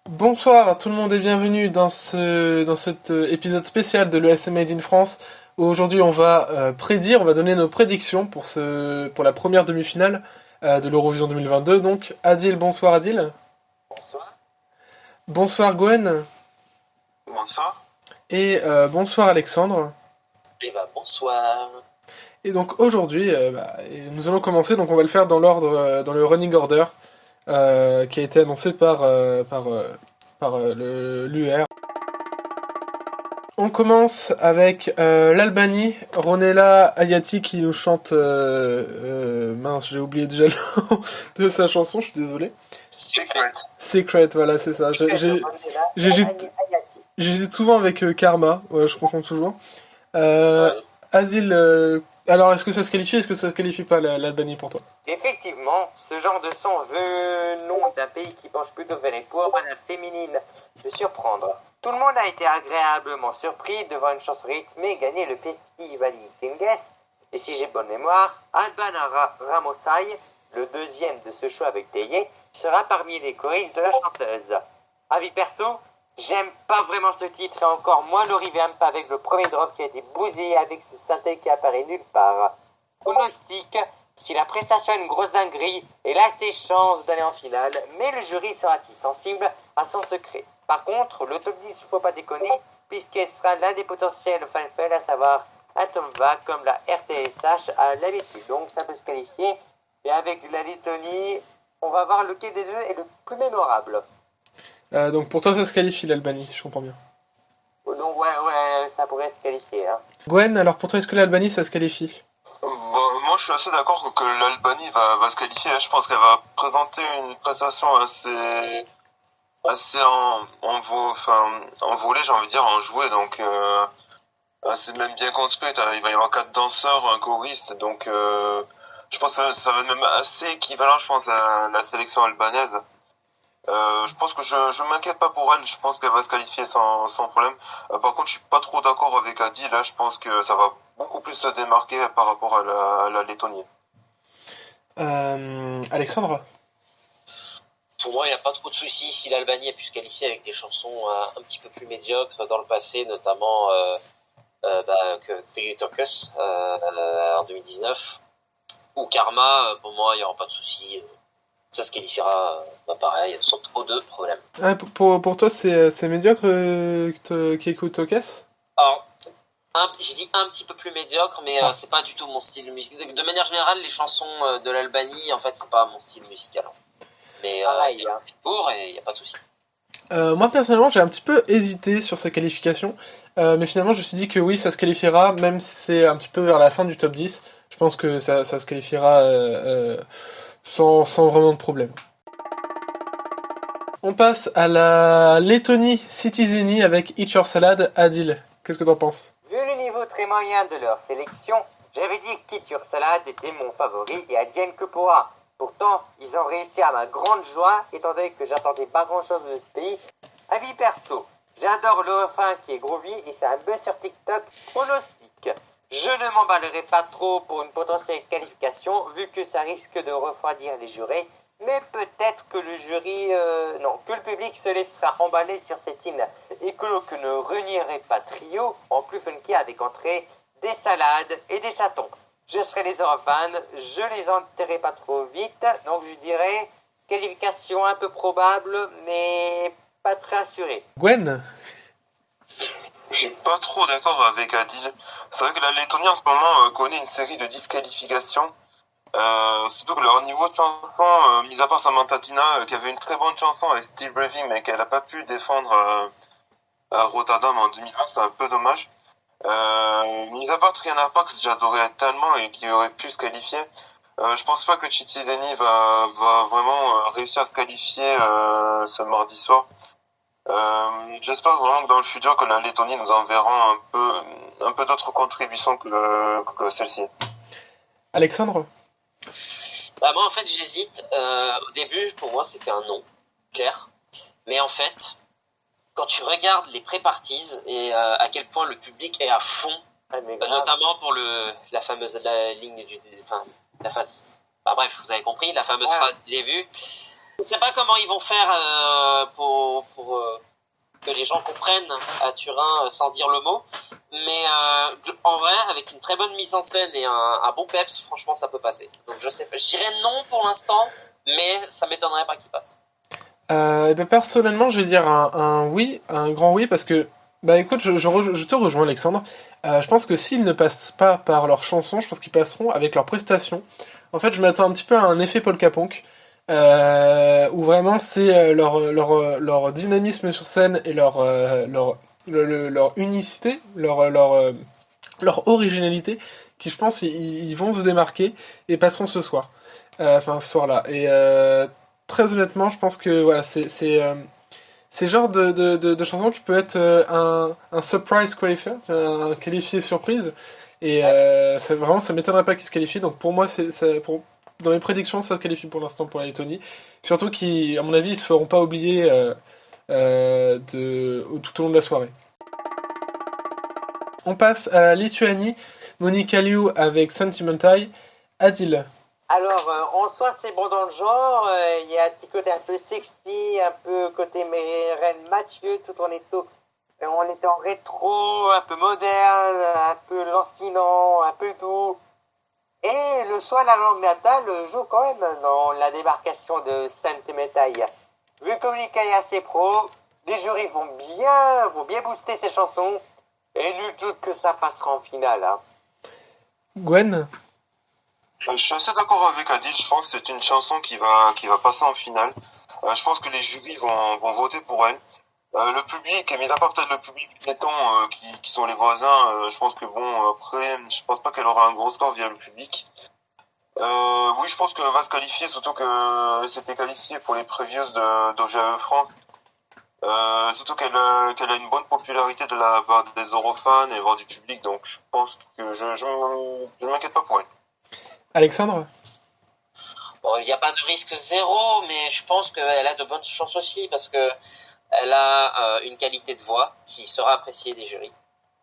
Bonsoir à tout le monde et bienvenue dans cet épisode spécial de l'ESM Made in France où aujourd'hui on va on va donner nos prédictions pour la première demi-finale de l'Eurovision 2022. Donc Adil, bonsoir Adil. Bonsoir. Bonsoir Gwen. Bonsoir. Et bonsoir Alexandre. Et bonsoir. Et donc aujourd'hui nous allons commencer, donc on va le faire dans l'ordre, dans le running order qui a été annoncé par l'UR. On commence avec l'Albanie, Ronella Ayati qui nous chante mince, j'ai oublié déjà le nom de sa chanson, je suis désolé. Secret, voilà, c'est ça. J'hésite souvent avec Karma, ouais, je confonds toujours. Adil, alors est-ce que ça se qualifie, est-ce que ça se qualifie pas l'Albanie pour toi? Effectivement, ce genre de son veut nom d'un pays qui penche plutôt vers les pauvres, la féminine, de surprendre. Tout le monde a été agréablement surpris devant une chanson rythmée gagner le festival Tinges. Et si j'ai bonne mémoire, Albana Ramosai, le deuxième de ce show avec Teye, sera parmi les choristes de la chanteuse. Avis perso, j'aime pas vraiment ce titre et encore moins le revamp avec le premier drop qui a été bousillé avec ce synthé qui apparaît nulle part. Pronostic, si la prestation est une grosse dinguerie, elle a ses chances d'aller en finale, mais le jury sera-t-il sensible à son secret? Par contre, le top 10, faut pas déconner, puisqu'elle sera l'un des potentiels fanfares, à savoir Atomva, comme la RTSH à l'habitude. Donc ça peut se qualifier. Et avec la Lettonie, on va voir lequel des deux est le plus mémorable. Donc pour toi, ça se qualifie l'Albanie, si je comprends bien. Donc ouais, ça pourrait se qualifier. Hein. Gwen, alors pour toi, est-ce que l'Albanie, ça se qualifie? Moi, je suis assez d'accord que l'Albanie va se qualifier. Je pense qu'elle va présenter une prestation assez en volée, j'ai envie de dire, en jouet. Donc, assez même bien construite. Il va y avoir 4 danseurs, un choriste. Donc, je pense que ça va être même assez équivalent, je pense, à la sélection albanaise. Je pense que je m'inquiète pas pour elle. Je pense qu'elle va se qualifier sans problème. Par contre, je suis pas trop d'accord avec Adi. Là, je pense que ça va beaucoup plus se démarquer par rapport à la Lettonie. Alexandre? Pour moi, il n'y a pas trop de soucis si l'Albanie a pu se qualifier avec des chansons un petit peu plus médiocres dans le passé, notamment que Turkus en 2019 ou Karma. Pour moi, il n'y aura pas de soucis. Ça se qualifiera pareil, sans trop de problèmes. Pour toi, c'est médiocre qui écoute Tokes? Alors, j'ai dit un petit peu plus médiocre, mais c'est pas du tout mon style musical. De manière générale, les chansons de l'Albanie, en fait, c'est pas mon style musical. Mais il y a pour et il n'y a pas de souci. Moi personnellement j'ai un petit peu hésité sur sa qualification, mais finalement je me suis dit que oui ça se qualifiera, même si c'est un petit peu vers la fin du top 10, je pense que ça se qualifiera sans vraiment de problème. On passe à la Lettonie Citizeni avec Eat Your Salad. Adil, qu'est-ce que t'en penses? Vu le niveau très moyen de leur sélection, j'avais dit qu'Eat Your Salad était mon favori et advienne que pourra. Pourtant, ils ont réussi à ma grande joie, étant donné que j'attendais pas grand-chose de ce pays. Avis perso, j'adore le refrain qui est groovy et c'est un buzz sur TikTok pronostic. Je ne m'emballerai pas trop pour une potentielle qualification, vu que ça risque de refroidir les jurés, mais peut-être que le jury, que le public se laissera emballer sur cette hymne et que ne renierait pas trio, en plus funky avec entrée, des salades et des chatons. Je serai les fans, je les enterrai pas trop vite, donc je dirais qualification un peu probable, mais pas très assurée. Gwen? Je suis pas trop d'accord avec Adil. C'est vrai que la Lettonie en ce moment connaît une série de disqualifications. Surtout que leur niveau de chanson, mis à part Samantha Tina, qui avait une très bonne chanson avec Still Breathing, mais qu'elle a pas pu défendre à Rotterdam en 2020, c'est un peu dommage. Mis à part Triana Pax, j'adorais tellement et qui aurait pu se qualifier. Je pense pas que Citizeni va vraiment réussir à se qualifier ce mardi soir. J'espère vraiment que dans le futur que la Lettonie nous enverra un peu d'autres contributions que celle-ci. Alexandre? Moi en fait j'hésite. Au début pour moi c'était un non, clair. Mais en fait, quand tu regardes les pré-parties et à quel point le public est à fond Ah, mais grave. Notamment pour la fameuse ligne enfin, la phase. Bah, bref, vous avez compris, la fameuse phrase du début. Je ne sais pas comment ils vont faire pour que les gens comprennent à Turin sans dire le mot. Mais en vrai, avec une très bonne mise en scène et un bon peps, franchement, ça peut passer. Donc je dirais non pour l'instant, mais ça m'étonnerait pas qu'il passe. Personnellement, je vais dire un oui, un grand oui, parce que, bah écoute, je te rejoins, Alexandre. Je pense que s'ils ne passent pas par leurs chansons, je pense qu'ils passeront avec leurs prestations. En fait, je m'attends un petit peu à un effet Paul Caponk, où vraiment c'est leur dynamisme sur scène et leur unicité, leur originalité, qui je pense ils vont se démarquer et passeront ce soir. Enfin, ce soir-là. Et très honnêtement, je pense que voilà, c'est le genre de chanson qui peut être un surprise qualifier, un qualifié surprise. Et vraiment, ça m'étonnerait pas qu'il se qualifie. Donc pour moi, dans mes prédictions, ça se qualifie pour l'instant pour la Lettonie. Surtout qu'à mon avis, ils se feront pas oublier tout au long de la soirée. On passe à la Lituanie. Monica Liu avec Sentimental. Adil. Alors, en soi, c'est bon dans le genre. Il y a un petit côté un peu sexy, un peu côté Reine Mathieu, tout en étant, on était en rétro, un peu moderne, un peu lancinant, un peu doux. Et le soir, la langue natale joue quand même dans la débarcation de Sentimental. Vu que Monica est assez pro, les jurys vont bien booster ses chansons. Et nul doute que ça passera en finale. Hein. Gwen. Je suis assez d'accord avec Adil, je pense que c'est une chanson qui va passer en finale. Je pense que les jurys vont voter pour elle. Le public, mis à part peut-être le public letton qui sont les voisins, je pense que bon, après, je pense pas qu'elle aura un gros score via le public. Oui, je pense qu'elle va se qualifier, surtout qu'elle s'était qualifiée pour les previews d'OGAE France. Surtout qu'elle a une bonne popularité de la part des Eurofans et voire du public, donc je pense que je m'inquiète pas pour elle. Alexandre. Bon, il n'y a pas de risque zéro, mais je pense qu'elle a de bonnes chances aussi, parce que elle a une qualité de voix qui sera appréciée des jurys.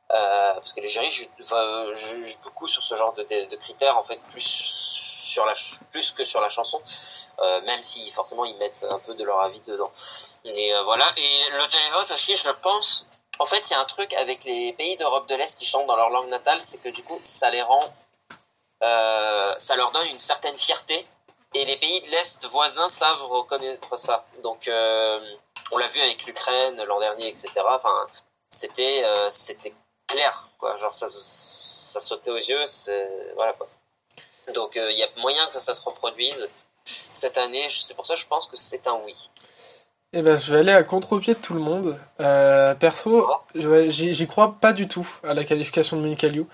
Parce que les jurys jugent beaucoup sur ce genre de critères, en fait, plus que sur la chanson, même si forcément ils mettent un peu de leur avis dedans. Et voilà. Et le télévote aussi, je pense, en fait, il y a un truc avec les pays d'Europe de l'Est qui chantent dans leur langue natale, c'est que du coup, ça leur donne une certaine fierté. Et les pays de l'Est voisins savent reconnaître ça. Donc, on l'a vu avec l'Ukraine l'an dernier, etc. Enfin, c'était clair, quoi. Genre, ça sautait aux yeux, voilà, quoi. Donc, il y a moyen que ça se reproduise cette année. C'est pour ça que je pense que c'est un oui. Eh ben, je vais aller à contre-pied de tout le monde. Perso, j'y crois pas du tout à la qualification de Monica Liu.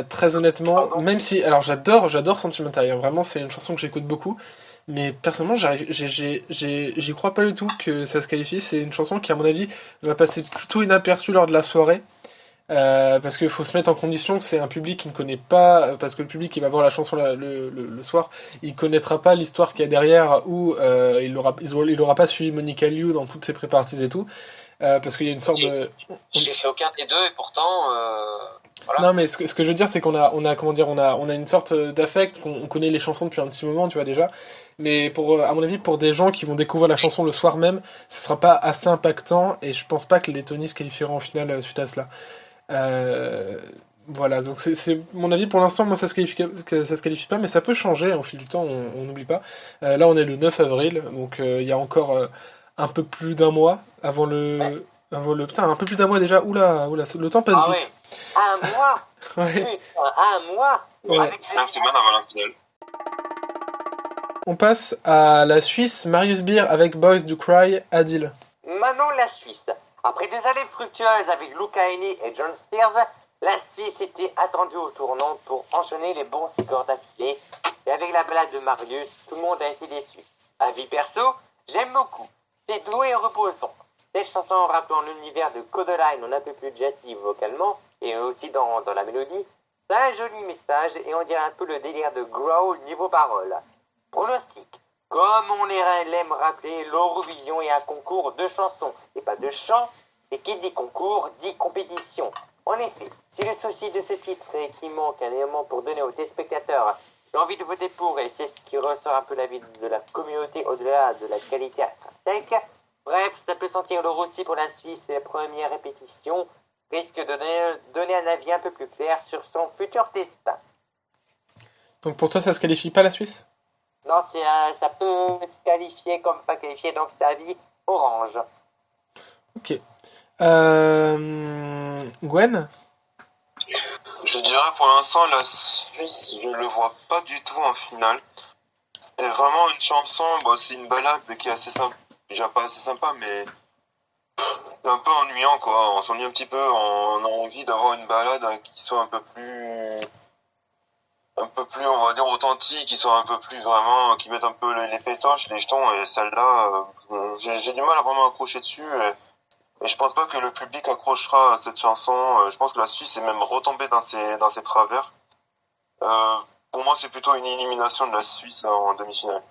Très honnêtement, même si, alors j'adore Sentimental, hein, vraiment c'est une chanson que j'écoute beaucoup, mais personnellement j'y crois pas du tout que ça se qualifie. C'est une chanson qui à mon avis va passer plutôt inaperçue lors de la soirée, parce qu'il faut se mettre en condition que c'est un public qui ne connaît pas, parce que le public qui va voir la chanson le soir, il connaîtra pas l'histoire qu'il y a derrière, ou il aura pas suivi Monica Liu dans toutes ses préparatifs et tout. Parce qu'il y a une sorte de... J'ai fait aucun des deux et pourtant... Voilà. Non, mais ce que je veux dire, c'est qu'on a comment dire, on a une sorte d'affect, qu'on connaît les chansons depuis un petit moment, tu vois déjà. Mais à mon avis, pour des gens qui vont découvrir la chanson le soir même, ce sera pas assez impactant, et je pense pas que les Lettonie se qualifieront en finale suite à cela. Voilà, donc c'est mon avis pour l'instant. Moi, ça se qualifie pas, mais ça peut changer au fil du temps. On n'oublie pas. Là, on est le 9 avril, donc il y a encore un peu plus d'un mois avant le. Putain, un peu plus d'un mois déjà. Oula, le temps passe vite. Ouais. Un mois. Ouais. Putain, un mois. Ouais. Avec 5 semaines avant la finale. On passe à la Suisse. Marius Beer avec Boys Do Cry. Adil. Maintenant, la Suisse. Après des années fructueuses avec Luca Hini et John Steers, la Suisse était attendue au tournant pour enchaîner les bons scores d'affilée. Et avec la balade de Marius, tout le monde a été déçu. Avis perso, j'aime beaucoup. C'est doux et reposant. Cette chanson rappelant l'univers de Codeline, on a un peu plus jazzy vocalement, et aussi dans la mélodie. Ça a un joli message, et on dirait un peu le délire de Growl niveau parole. Pronostic. Comme on l'aime rappeler, l'Eurovision est un concours de chansons, et pas de chants, et qui dit concours, dit compétition. En effet, si le souci de ce titre est qu'il manque un élément pour donner aux téléspectateurs l'envie de voter pour, et c'est ce qui ressort un peu la vie de la communauté au-delà de la qualité intrinsèque, bref, ça peut sentir le roussi pour la Suisse et les premières répétitions risque de donner un avis un peu plus clair sur son futur destin. Donc pour toi, ça se qualifie pas la Suisse? Non, ça peut se qualifier comme pas qualifié, donc c'est avis orange. Ok. Gwen? Je dirais pour l'instant, la Suisse, je le vois pas du tout en finale. C'est vraiment une chanson, bon, c'est une balade qui est assez sympa, déjà pas assez sympa, mais c'est un peu ennuyant, quoi. On s'ennuie un petit peu, on a envie d'avoir une balade qui soit un peu plus, on va dire, authentique, qui soit un peu plus vraiment, qui mette un peu les pétoches, les jetons, et celle-là, j'ai du mal à vraiment accrocher dessus, et je pense pas que le public accrochera à cette chanson. Je pense que la Suisse est même retombée dans ses travers. Pour moi, c'est plutôt une élimination de la Suisse en demi-finale.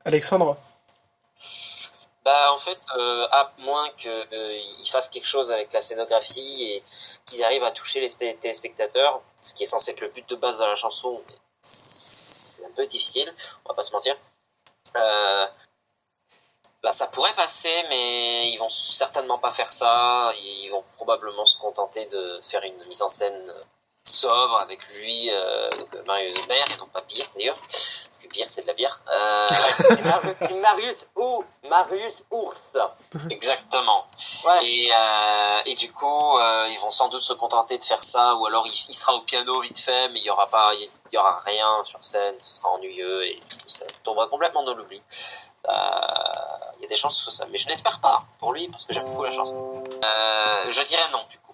Alexandre? Bah en fait, à moins qu'ils fassent quelque chose avec la scénographie et qu'ils arrivent à toucher les téléspectateurs, ce qui est censé être le but de base de la chanson, c'est un peu difficile, on va pas se mentir. Bah ça pourrait passer, mais ils vont certainement pas faire ça. Ils vont probablement se contenter de faire une mise en scène sobre avec lui, donc Marius Beer, et non pas Beer d'ailleurs, parce que Beer c'est de la bière. C'est Marius Ours. Exactement. Ouais. Et du coup, ils vont sans doute se contenter de faire ça, ou alors il sera au piano vite fait, mais il y aura rien sur scène, ce sera ennuyeux et tout ça tombera complètement dans l'oubli. Il y a des chances que ce soit ça, mais je n'espère pas pour lui parce que j'aime beaucoup la chanson. Je dirais non du coup.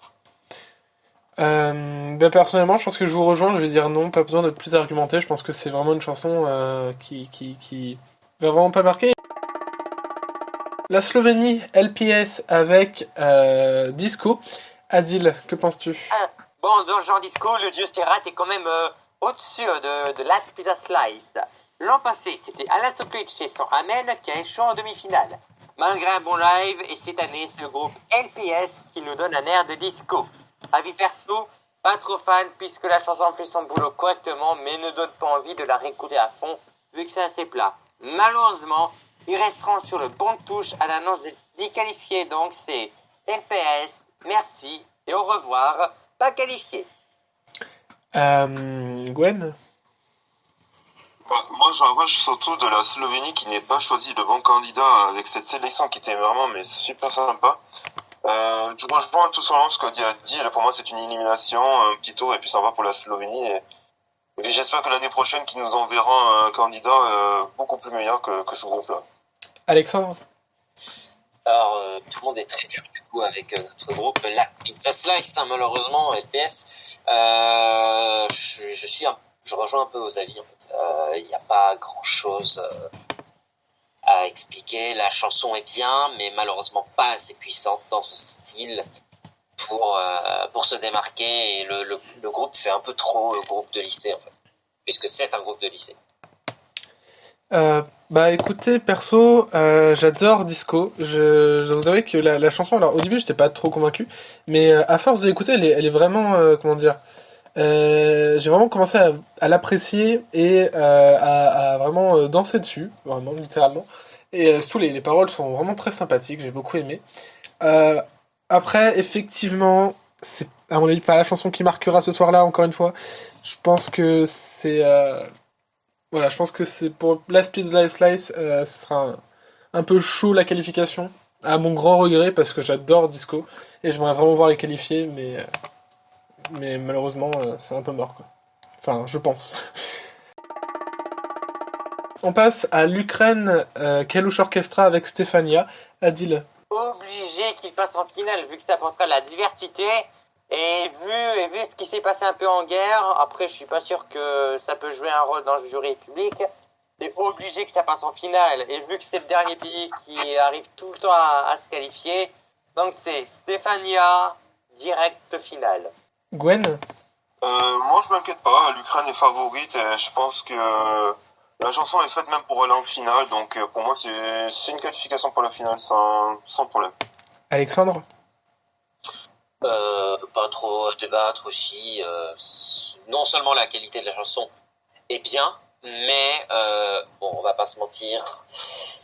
Ben personnellement, je pense que je vous rejoins, je vais dire non, pas besoin d'être plus argumenté, je pense que c'est vraiment une chanson qui va vraiment pas marquer. La Slovénie, LPS avec Disco. Adil, que penses-tu? Bon, dans le genre disco, le dieu Serrat est quand même au-dessus de Last Pizza Slice. L'an passé, c'était Alain Soplic et son Amen qui a échoué en demi-finale. Malgré un bon live, et cette année, c'est le groupe LPS qui nous donne un air de disco. Avis perso, pas trop fan puisque la chanson fait son boulot correctement, mais ne donne pas envie de la réécouter à fond vu que c'est assez plat. Malheureusement, ils resteront sur le bon de touche à l'annonce de disqualifié, donc c'est LPS, merci et au revoir, pas qualifié. Gwen? Moi, j'en revanche surtout de la Slovénie qui n'est pas choisi le bon candidat avec cette sélection qui était vraiment mais super sympa. Je rejoins tout son ce qu'a dit Adil. Pour moi, c'est une élimination, un petit tour et puis ça va pour la Slovénie. Et puis j'espère que l'année prochaine, qu'ils nous enverront un candidat beaucoup plus meilleur que ce groupe-là. Alexandre? Alors tout le monde est très dur du coup avec notre groupe La Pizza Slice, hein, malheureusement LPS. Je rejoins un peu vos avis en fait. Il n'y a pas grand chose à expliquer. La chanson est bien, mais malheureusement pas assez puissante dans son style pour se démarquer. Et le groupe fait un peu trop le groupe de lycée en fait, puisque c'est un groupe de lycée. Bah écoutez, perso, j'adore Disco. Je vous avoue que la chanson, alors au début j'étais pas trop convaincu, mais à force de l'écouter, elle est vraiment, comment dire, j'ai vraiment commencé à l'apprécier et à vraiment danser dessus, vraiment littéralement. Et surtout les paroles sont vraiment très sympathiques, j'ai beaucoup aimé. Euh, Après, effectivement, c'est à mon avis pas la chanson qui marquera ce soir-là, encore une fois. Je pense que c'est voilà, je pense que c'est pour la Speed Slice, ce sera un peu chaud la qualification, à mon grand regret parce que j'adore Disco et j'aimerais vraiment voir les qualifier, mais malheureusement c'est un peu mort quoi. Enfin, je pense. On passe à l'Ukraine, Kalush Orchestra avec Stefania. Adil. Obligé qu'il passe en finale vu que ça apportera la diversité. Et vu ce qui s'est passé un peu en guerre, après je suis pas sûr que ça peut jouer un rôle dans le jury public, c'est obligé que ça passe en finale. Et vu que c'est le dernier pays qui arrive tout le temps à se qualifier, donc c'est Stefania, direct finale. Gwen. Moi, je m'inquiète pas. L'Ukraine est favorite et je pense que la chanson est faite même pour aller en finale. Donc pour moi, c'est une qualification pour la finale sans problème. Alexandre. Pas trop débattre aussi. Non seulement la qualité de la chanson est bien, mais bon, on va pas se mentir,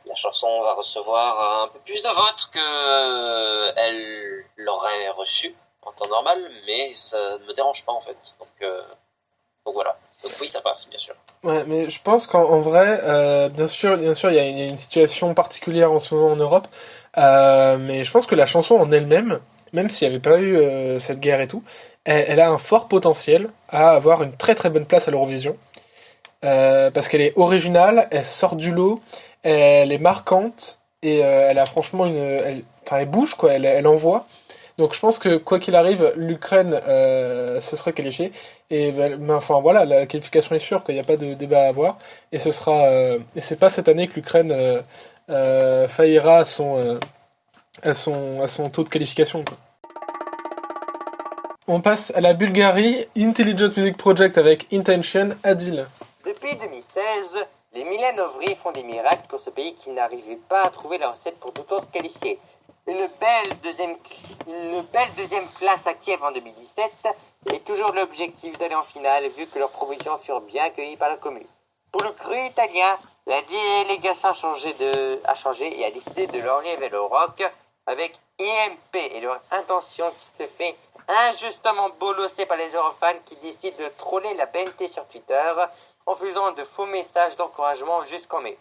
la chanson va recevoir un peu plus de votes que elle l'aurait reçu en temps normal, mais ça ne me dérange pas en fait. Donc voilà. Donc oui, ça passe, bien sûr. Ouais, mais je pense qu'en vrai, bien sûr, il y a une situation particulière en ce moment en Europe, mais je pense que la chanson en elle-même, même s'il n'y avait pas eu cette guerre et tout, elle a un fort potentiel à avoir une très très bonne place à l'Eurovision, parce qu'elle est originale, elle sort du lot, elle est marquante et elle a franchement enfin, elle bouge quoi, elle envoie. Donc je pense que quoi qu'il arrive, l'Ukraine se serait qualifiée. Et enfin voilà, la qualification est sûre qu'il n'y a pas de débat à avoir. Et ce sera et c'est pas cette année que l'Ukraine faillira à son taux de qualification, quoi. On passe à la Bulgarie, Intelligent Music Project avec Intention, Adil. Depuis 2016, les Milanovri font des miracles pour ce pays qui n'arrivait pas à trouver la recette pour tout le temps se qualifier. Une belle deuxième place à Kiev en 2017 et toujours l'objectif d'aller en finale vu que leurs propositions furent bien accueillies par la commune. Pour le cru italien, la délégation a changé et a décidé de l'enlever le rock avec IMP et leur intention qui se fait injustement bolossée par les Eurofans qui décident de troller la BNT sur Twitter en faisant de faux messages d'encouragement jusqu'en mai.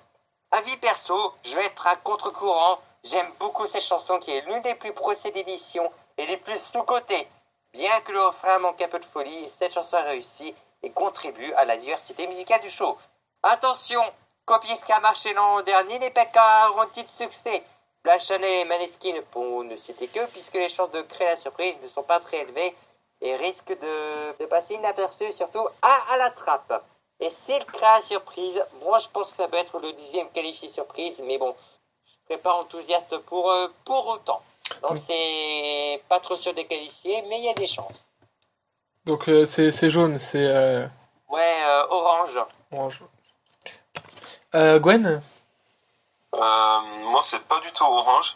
Avis perso, je vais être à contre-courant. J'aime beaucoup cette chanson qui est l'une des plus procès d'édition et les plus sous-cotées. Bien que le refrain manque un peu de folie, cette chanson a réussi et contribue à la diversité musicale du show. Attention, copier ce qui a marché l'an dernier, les PK auront-ils de succès? Black Channel et Maneskin pour ne citer que, puisque les chances de créer la surprise ne sont pas très élevées et risquent de passer inaperçus, surtout à la trappe. Et s'il crée la surprise, moi je pense que ça peut être le 10e qualifié surprise, mais bon, je ne serais pas enthousiaste pour autant. Donc c'est pas trop sûr de qualifier, mais il y a des chances. Donc c'est jaune, c'est Ouais, orange. orange. Gwen? Moi, c'est pas du tout orange.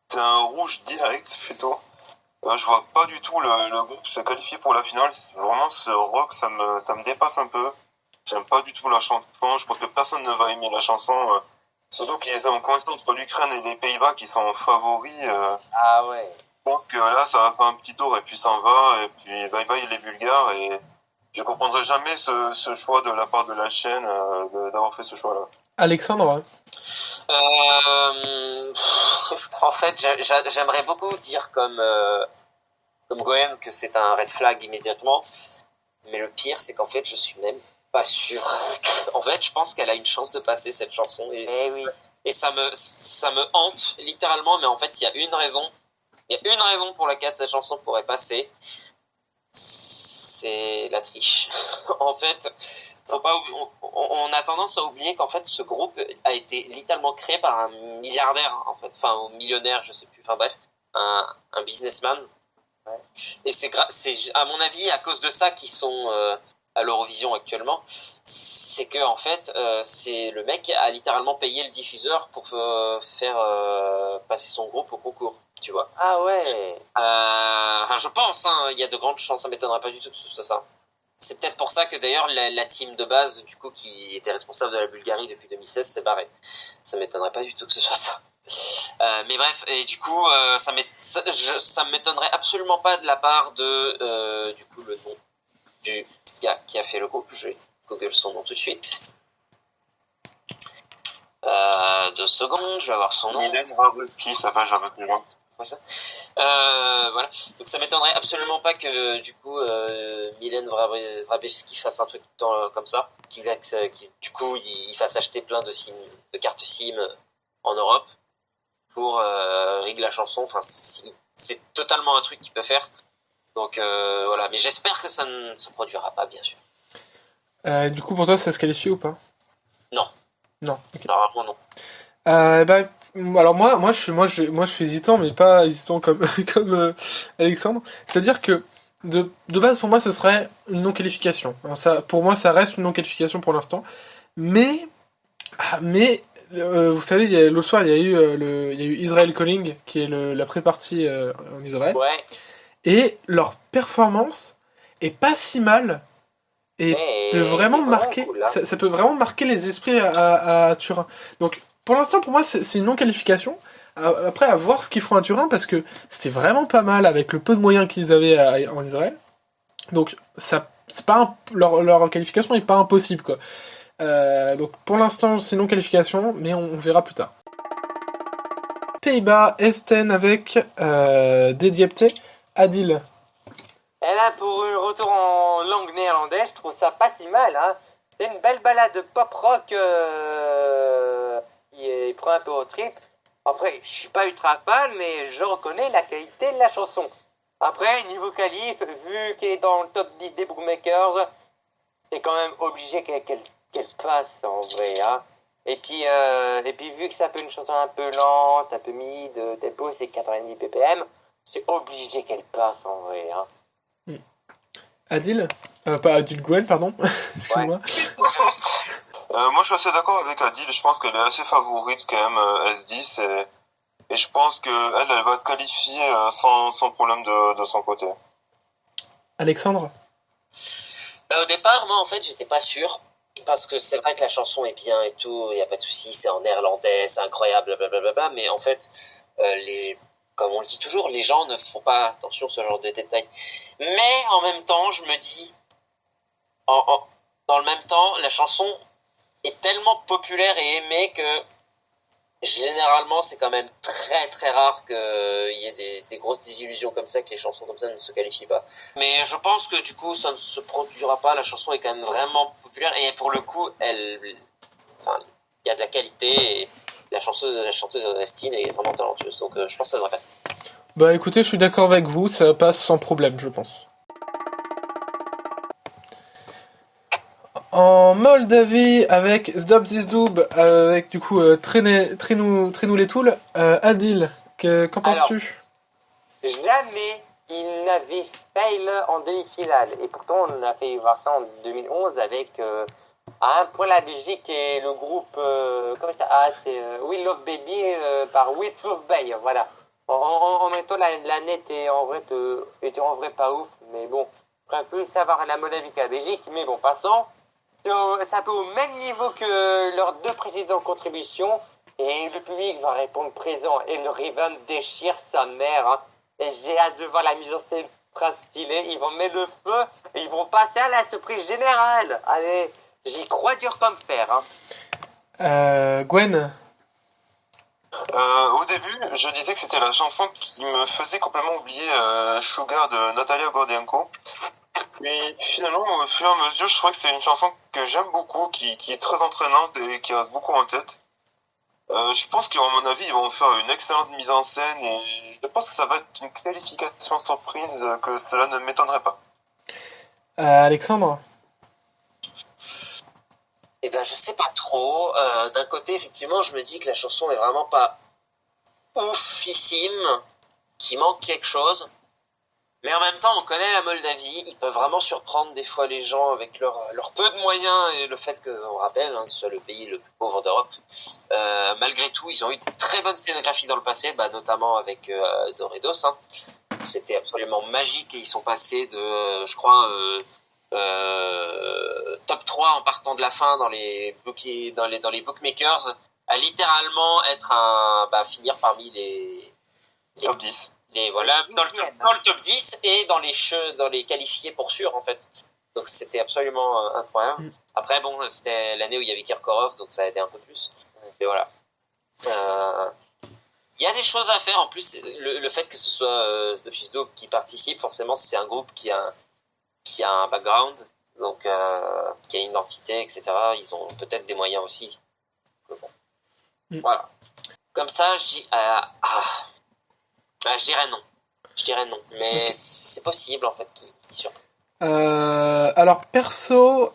C'est un rouge direct, plutôt. Je vois pas du tout le groupe se qualifier pour la finale. Vraiment, ce rock, ça me dépasse un peu. J'aime pas du tout la chanson. Je pense que personne ne va aimer la chanson. Surtout qu'ils ont coincé entre l'Ukraine et les Pays-Bas qui sont favoris. Ah ouais. Je pense que là, ça va faire un petit tour et puis ça en va. Et puis bye bye les Bulgares. Et je comprendrai jamais ce choix de la part de la chaîne d'avoir fait ce choix-là. Alexandre? En fait, j'aimerais beaucoup dire comme Gwen que c'est un red flag immédiatement, mais le pire c'est qu'en fait je suis même pas sûr. En fait, je pense qu'elle a une chance de passer cette chanson et ça me hante littéralement, mais en fait il y a une raison pour laquelle cette chanson pourrait passer. C'est la triche. En fait, faut pas, on a tendance à oublier qu'en fait ce groupe a été littéralement créé par un milliardaire, en fait, enfin un millionnaire, je sais plus, enfin bref, un businessman. Ouais. Et c'est à mon avis à cause de ça qu'ils sont à l'Eurovision actuellement. C'est que en fait, c'est le mec a littéralement payé le diffuseur pour faire passer son groupe au concours, tu vois. Ah ouais. Enfin, je pense, hein, il y a de grandes chances, ça m'étonnerait pas du tout que ce soit ça. C'est peut-être pour ça que d'ailleurs la team de base, du coup, qui était responsable de la Bulgarie depuis 2016, s'est barrée. Ça m'étonnerait pas du tout que ce soit ça. Mais bref, et du coup, ça m'étonnerait absolument pas de la part de, du coup, le nom du gars qui a fait le groupe. Je vais Google son nom tout de suite. 2 secondes, je vais avoir son nom. Milen Rabolski, ça va, j'avais plus loin. Ça. Voilà. Donc ça m'étonnerait absolument pas que du coup Milen Vrabevski fasse un truc comme ça, qu'il du coup il fasse acheter plein de cartes SIM en Europe pour rig la chanson. Enfin, c'est totalement un truc qu'il peut faire. Donc voilà, mais j'espère que ça ne se produira pas, bien sûr. Du coup, pour toi, ça se qualifie ou pas? Non. Non. Ok. Normalement non. Bah, alors moi, je suis hésitant, mais pas hésitant comme comme Alexandre. C'est-à-dire que de base, pour moi, ce serait une non-qualification. Alors ça, pour moi, ça reste une non-qualification pour l'instant. Mais vous savez, l'autre soir, il y a eu il y a eu Israel Calling, qui est la pré-partie en Israël. Ouais. et leur performance est pas si mal et peut vraiment marquer, cool, hein. ça peut vraiment marquer les esprits à Turin. Donc pour l'instant pour moi c'est une non-qualification. Après à voir ce qu'ils feront à Turin parce que c'était vraiment pas mal avec le peu de moyens qu'ils avaient en Israël. Donc ça c'est pas leur qualification est pas impossible quoi. Donc pour l'instant c'est non-qualification mais on verra plus tard. Pays-Bas, Esten avec De Diepte, Adil. Et là, pour un retour en langue néerlandaise, je trouve ça pas si mal. Hein. C'est une belle balade de pop-rock qui prend un peu au trip. Après, je suis pas ultra fan, mais je reconnais la qualité de la chanson. Après, niveau qualif, vu qu'elle est dans le top 10 des bookmakers, c'est quand même obligé qu'elle passe en vrai. Hein. Et puis vu que c'est un peu une chanson un peu lente, un peu mid, tempo, c'est 90 ppm, c'est obligé qu'elle passe en vrai. Hein. Adil pas Adil Gwen, pardon. Excuse-moi. Moi, je suis assez d'accord avec Adil. Je pense qu'elle est assez favorite quand même S10 et je pense que elle va se qualifier sans problème de son côté. Alexandre. Au départ, moi, en fait, j'étais pas sûr. Parce que c'est vrai que la chanson est bien et tout, il n'y a pas de souci, c'est en néerlandais, c'est incroyable, blablabla. Mais en fait, comme on le dit toujours, les gens ne font pas attention à ce genre de détails. Mais en même temps, je me dis, dans le même temps, la chanson est tellement populaire et aimée que généralement, c'est quand même très très rare qu'il y ait des grosses désillusions comme ça, que les chansons comme ça ne se qualifient pas. Mais je pense que du coup, ça ne se produira pas. La chanson est quand même vraiment populaire et pour le coup, il y a de la qualité et la chanteuse Ernestine est vraiment talentueuse. Donc je pense que ça devrait passer. Bah écoutez, je suis d'accord avec vous, ça passe sans problème, je pense. En Moldavie, avec Zdob Zizdoub, avec du coup Trinou les Toules, Adil, qu'en penses-tu? Jamais il n'avait fail en demi-finale. Et pourtant, on a fait voir ça en 2011 avec à un point la Belgique et le groupe comment ça c'est We Love Baby par With Love Bay. Voilà. En même temps, la net était en vrai pas ouf, mais bon, un peu savoir la Moldavie qu'à la Belgique. Mais bon, passons. C'est un peu au même niveau que leurs deux précédentes contributions. Et le public va répondre présent. Et le Riven déchire sa mère. Hein. Et j'ai hâte de voir la mise en scène très stylée. Ils vont mettre le feu et ils vont passer à la surprise générale. Allez, j'y crois dur comme fer. Hein. Gwen. Au début, je disais que c'était la chanson qui me faisait complètement oublier Sugar de Natalia Gordienko. Mais finalement, au fur et à mesure, je trouve que c'est une chanson que j'aime beaucoup, qui est très entraînante et qui reste beaucoup en tête. Je pense qu'à mon avis, ils vont faire une excellente mise en scène et je pense que ça va être une qualification surprise, que cela ne m'étonnerait pas. Alexandre. Eh ben, je sais pas trop. D'un côté, effectivement, je me dis que la chanson est vraiment pas oufissime, qu'il manque quelque chose. Mais en même temps, on connaît la Moldavie, ils peuvent vraiment surprendre des fois les gens avec leur peu de moyens et le fait qu'on rappelle que ce soit le pays le plus pauvre d'Europe. Malgré tout, ils ont eu de très bonnes scénographies dans le passé, notamment avec Doridos. Hein. C'était absolument magique et ils sont passés de, je crois, top 3 en partant de la fin dans les bookmakers à littéralement être finir parmi les top 10. Et voilà, dans le top 10 et dans les qualifiés pour sûr, en fait. Donc c'était absolument incroyable. Après, bon, c'était l'année où il y avait Kirkorov, donc ça a aidé un peu plus. Et voilà. Il y a des choses à faire. En plus, le fait que ce soit Snowshizdog qui participe, forcément, c'est un groupe qui a un background, donc qui a une identité, etc. Ils ont peut-être des moyens aussi. Bon. Voilà. Comme ça, je dis... je dirais non. Mais okay. C'est possible, en fait, qu'il surprenne. Alors, perso,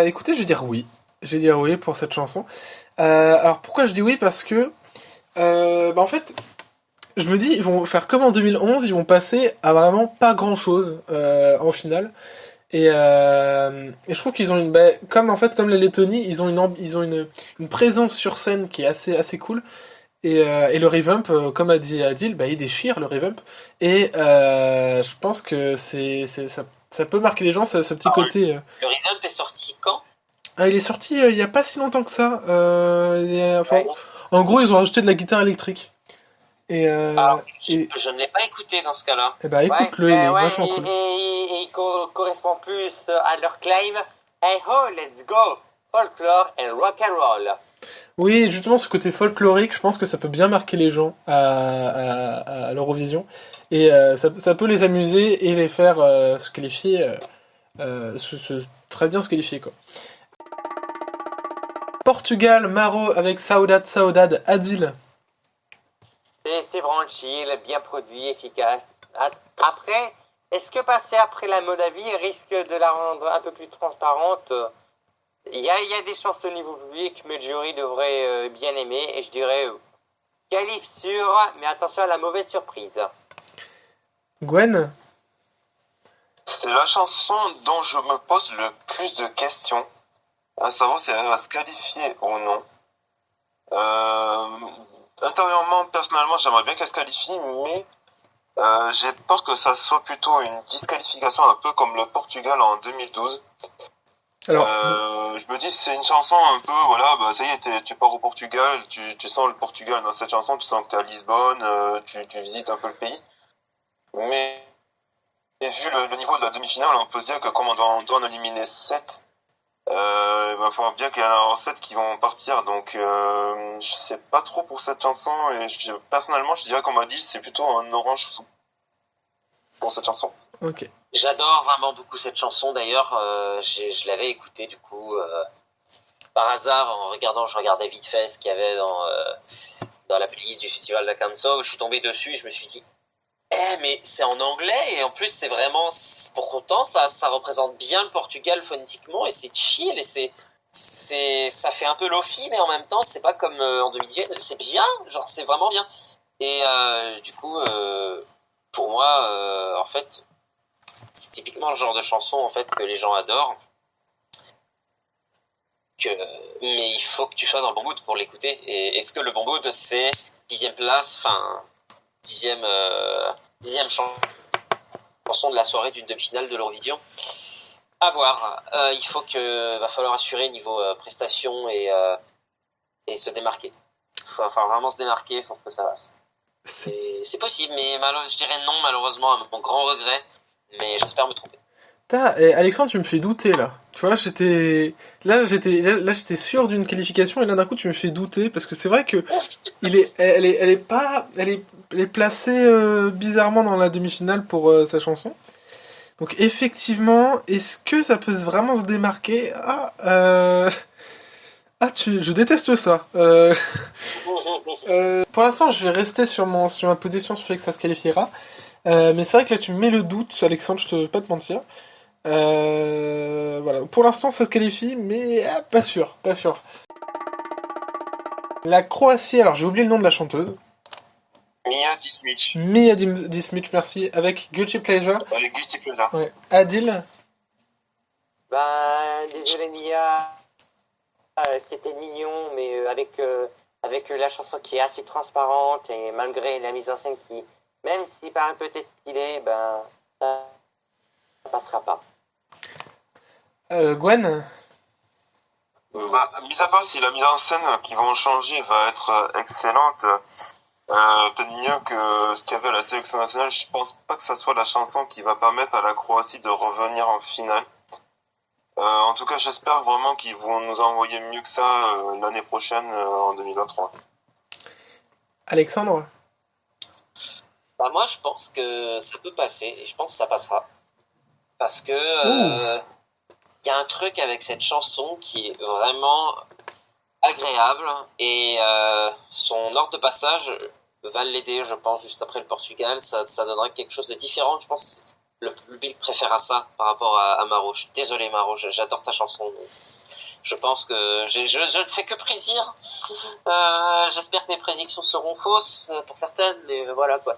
écoutez, je vais dire oui. Je vais dire oui pour cette chanson. Alors, pourquoi je dis oui? Parce que, en fait, je me dis, ils vont faire comme en 2011, ils vont passer à vraiment pas grand-chose en finale. Et je trouve qu'ils ont comme la Lettonie, ils ont une présence sur scène qui est assez cool. Et le revamp, comme a dit Adil, bah, il déchire le revamp. Et je pense que ça peut marquer les gens, ce petit côté. Le revamp est sorti quand? Ah, il est sorti il y a pas si longtemps que ça. Enfin, Ouais. en gros, ils ont rajouté de la guitare électrique. Et, Alors, et, je ne l'ai pas écouté dans ce cas-là. et bah Ouais, écoute-le, il est ouais, vachement cool. et il correspond plus à leur claim. Hey ho, let's go! Folklore and rock and roll. Oui, justement, ce côté folklorique, je pense que ça peut bien marquer les gens à l'Eurovision. Et ça peut les amuser et les faire se qualifier, très bien se qualifier, quoi. Portugal, Maro avec Saudade Saudade, Adil. C'est vraiment chill, bien produit, efficace. Après, est-ce que passer après la Moldavie risque de la rendre un peu plus transparente? Il y a des chances au niveau public, mais le jury devrait bien aimer. Et je dirais qualif sûr, mais attention à la mauvaise surprise. Gwen? C'est la chanson dont je me pose le plus de questions, à savoir si elle va se qualifier ou non. Intérieurement, personnellement, j'aimerais bien qu'elle se qualifie, mais j'ai peur que ça soit plutôt une disqualification, un peu comme le Portugal en 2012. Alors, Je me dis, c'est une chanson un peu, voilà, bah ça y est, tu pars au Portugal, tu sens le Portugal dans cette chanson, tu sens que t'es à Lisbonne, tu visites un peu le pays. Mais et vu le niveau de la demi-finale, on peut se dire que comme on doit en éliminer 7, il va falloir bien qu'il y en a 7 qui vont partir. Donc je sais pas trop pour cette chanson. Et personnellement, je dirais qu'on m'a dit c'est plutôt un orange pour cette chanson. ok. J'adore vraiment beaucoup cette chanson. D'ailleurs, je l'avais écoutée du coup par hasard en regardant. Je regardais vite fait ce qu'il y avait dans la playlist du festival d'Acanso. Je suis tombé dessus et je me suis dit, mais c'est en anglais et en plus c'est vraiment, pour autant ça représente bien le Portugal phonétiquement et c'est chill et ça fait un peu lofi mais en même temps c'est pas comme en 2018, c'est bien, genre c'est vraiment bien. Et du coup, pour moi, en fait, c'est typiquement le genre de chanson en fait que les gens adorent. Mais il faut que tu sois dans le bon mood pour l'écouter. Et est-ce que le bon mood c'est 10e place, enfin 10e chanson de la soirée d'une demi-finale de l'Eurovision? À voir. Va falloir assurer niveau prestation et se démarquer. Va falloir vraiment se démarquer pour que ça passe. Et c'est possible, mais je dirais non malheureusement à mon grand regret. Mais j'espère me tromper. Alexandre, tu me fais douter là. Tu vois, j'étais sûr d'une qualification et là d'un coup tu me fais douter parce que c'est vrai que elle est pas, elle est placée bizarrement dans la demi-finale pour sa chanson. Donc effectivement, est-ce que ça peut vraiment se démarquer? Je déteste ça. Pour l'instant, je vais rester sur ma position sur le fait que ça se qualifiera. Mais c'est vrai que là, tu me mets le doute, Alexandre, je te vais pas te mentir. Voilà. Pour l'instant, ça se qualifie, mais pas sûr, pas sûr. La Croatie, alors j'ai oublié le nom de la chanteuse. Mia Dismich. Mia Dismich, merci. Avec Guilty Pleasure. Avec Guilty Pleasure. Ouais. Adil. Ben, désolé Mia, c'était mignon, mais avec la chanson qui est assez transparente et malgré la mise en scène qui, même si par un peu stylé, ben ça passera pas. Gwen. Bah, mis à part si la mise en scène qu'ils vont changer va être excellente, peut-être mieux que ce qu'il y avait à la sélection nationale, je pense pas que ça soit la chanson qui va permettre à la Croatie de revenir en finale. En tout cas, j'espère vraiment qu'ils vont nous envoyer mieux que ça l'année prochaine, en 2023. Alexandre. Bah moi, je pense que ça peut passer et je pense que ça passera. Parce que y a un truc avec cette chanson qui est vraiment agréable et son ordre de passage va l'aider, je pense, juste après le Portugal. Ça donnera quelque chose de différent. Je pense le public préférera ça par rapport à Maro. Je suis désolé Maro, j'adore ta chanson. Mais je pense que je ne fais que prédire. J'espère que mes prédictions seront fausses pour certaines, mais voilà quoi.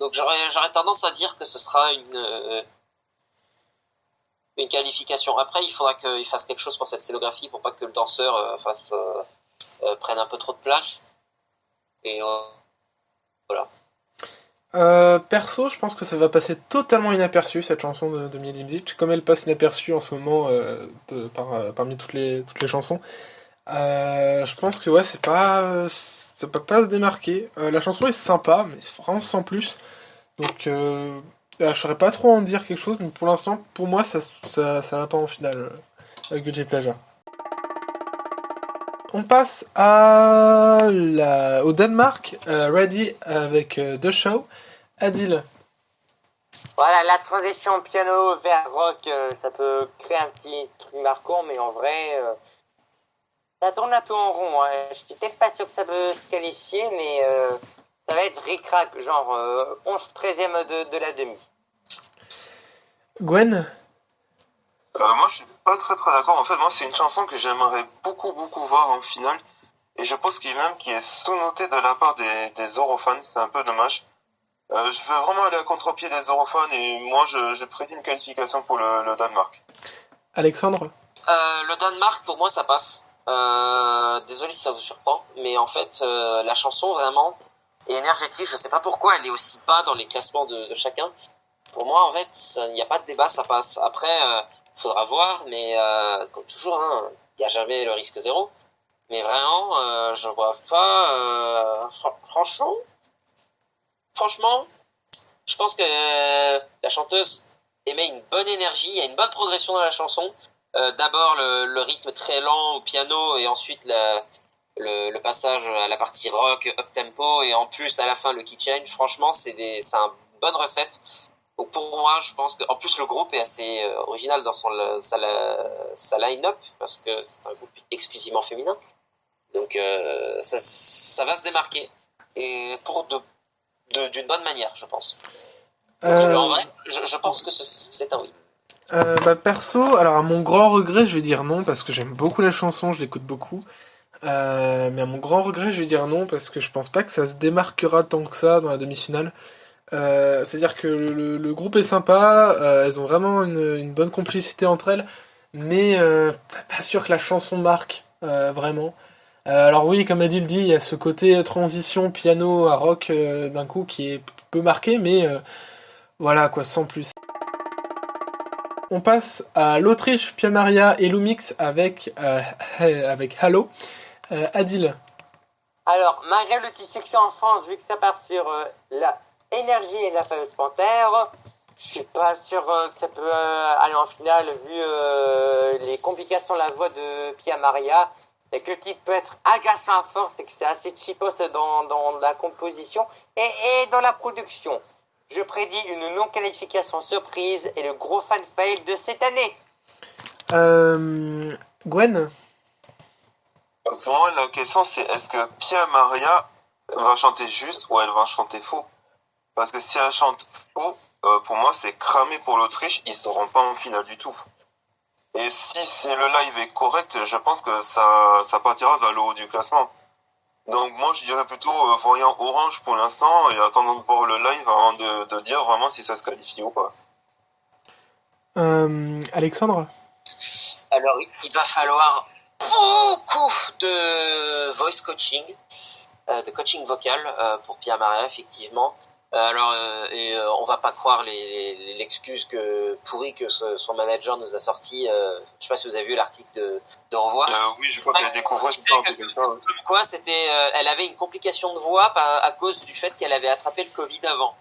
Donc j'aurais tendance à dire que ce sera une qualification. Après, il faudra qu'il fasse quelque chose pour cette scénographie pour pas que le danseur prenne un peu trop de place. Et Perso, je pense que ça va passer totalement inaperçu cette chanson de Miedimzic, comme elle passe inaperçue en ce moment parmi toutes les chansons. Je pense que ouais, ça peut pas se démarquer. La chanson est sympa, mais vraiment sans plus. Donc, je saurais pas trop en dire quelque chose, mais pour l'instant, pour moi, ça va pas en finale avec Guilty Pleasure. On passe au Danemark, Ready avec The Show. Adil. Voilà, la transition piano vers rock, ça peut créer un petit truc marquant, mais en vrai, ça tourne un peu en rond. Hein. Je suis peut-être pas sûr que ça peut se qualifier, mais ça va être ric-rac, genre 11/13 de la demi. Gwen. Moi, je suis pas très très d'accord. En fait, moi, c'est une chanson que j'aimerais beaucoup beaucoup voir en finale. Et je pense qu'il est sous-noté de la part des Eurofans. C'est un peu dommage. Je veux vraiment aller à contre-pied des Eurofans et moi, je prédis une qualification pour le Danemark. Alexandre. Le Danemark, pour moi, ça passe. Désolé si ça vous surprend, mais en fait, la chanson vraiment est énergétique. Je sais pas pourquoi elle est aussi bas dans les classements de chacun. Pour moi, en fait, il n'y a pas de débat, ça passe. Après, faudra voir, mais comme toujours, hein, il n'y a jamais le risque zéro. Mais vraiment, je vois pas. Franchement, je pense que la chanteuse émet une bonne énergie, il y a une bonne progression dans la chanson. D'abord le rythme très lent au piano et ensuite le passage à la partie rock up tempo et en plus à la fin le key change. Franchement, c'est une bonne recette. Donc pour moi, je pense que en plus le groupe est assez original dans sa line-up parce que c'est un groupe exclusivement féminin. Donc ça va se démarquer et d'une bonne manière, je pense. Donc, en vrai, je pense que c'est un oui. Perso, alors à mon grand regret, je vais dire non parce que j'aime beaucoup la chanson, je l'écoute beaucoup. Mais à mon grand regret, je vais dire non parce que je pense pas que ça se démarquera tant que ça dans la demi-finale. C'est-à-dire que le groupe est sympa, elles ont vraiment une bonne complicité entre elles, mais pas sûr que la chanson marque vraiment. Alors oui, comme Adil dit, il y a ce côté transition piano à rock d'un coup qui est peu marqué, mais voilà quoi, sans plus. On passe à l'Autriche, Pia Maria et Lumix avec Halo. Adil. Alors, malgré le petit succès en France, vu que ça part sur la énergie et la fameuse panthère, je suis pas sûr que ça peut aller en finale vu les complications de la voix de Pia Maria et que le titre peut être agaçant à force et que c'est assez cheapos dans la composition et dans la production. Je prédis une non-qualification surprise et le gros fan fail de cette année. Gwen. Pour moi, la question c'est est-ce que Pia Maria va chanter juste ou elle va chanter faux? Parce que si elle chante faux, pour moi c'est cramé pour l'Autriche, ils seront pas en finale du tout. Et si le live est correct, je pense que ça partira vers le haut du classement. Donc moi je dirais plutôt voyant orange pour l'instant et attendant de voir le live avant de dire vraiment si ça se qualifie ou pas. Alexandre. Alors il va falloir beaucoup de voice coaching, de coaching vocal pour Pia Maria effectivement. Alors on va pas croire l'excuse pourrie que son manager nous a sorti. Je sais pas si vous avez vu l'article de Revoir. Oui, je crois qu'elle découvrait ça un peu comme ça. Comme quoi, elle avait une complication de voix à cause du fait qu'elle avait attrapé le Covid avant.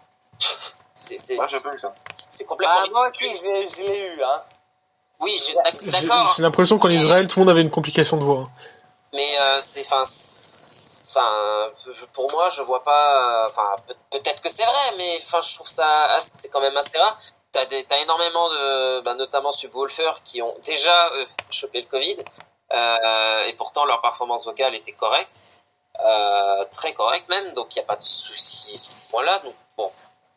J'ai pas eu ça. C'est complètement. Moi aussi, je l'ai eu, hein. Oui, d'accord. J'ai l'impression qu'en Israël, tout le monde avait une complication de voix. Mais pour moi, je vois pas. Peut-être que c'est vrai, mais je trouve ça, c'est quand même assez rare. T'as énormément notamment Subwoofer, qui ont déjà chopé le Covid, et pourtant leur performance vocale était correcte, très correcte même, donc il y a pas de souci à ce point-là. Donc bon,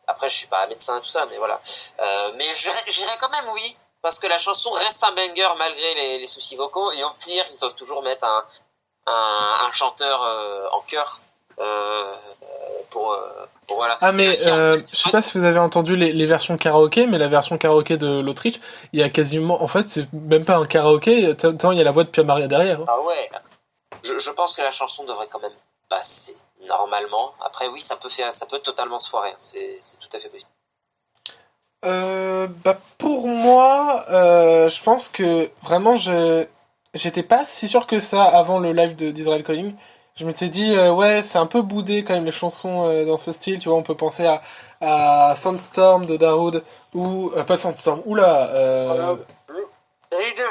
après je suis pas médecin et tout ça, mais voilà. Mais j'irais quand même oui, parce que la chanson reste un banger malgré les soucis vocaux, et au pire ils peuvent toujours mettre un chanteur en chœur pour voilà. Ah mais je sais pas si vous avez entendu les versions karaoké, mais la version karaoké de l'Autriche, il y a quasiment, en fait c'est même pas un karaoké, tant il y a la voix de Pia Maria derrière. Ah ouais. Je pense que la chanson devrait quand même passer, normalement. Après, oui, ça peut totalement se foirer. Hein. C'est tout à fait possible. Pour moi, je pense que vraiment j'étais pas si sûr que ça avant le live d'Israel Calling. Je m'étais dit ouais, c'est un peu boudé quand même les chansons dans ce style, tu vois, on peut penser à Sandstorm de Darude ou pas Sandstorm, oula Série 2,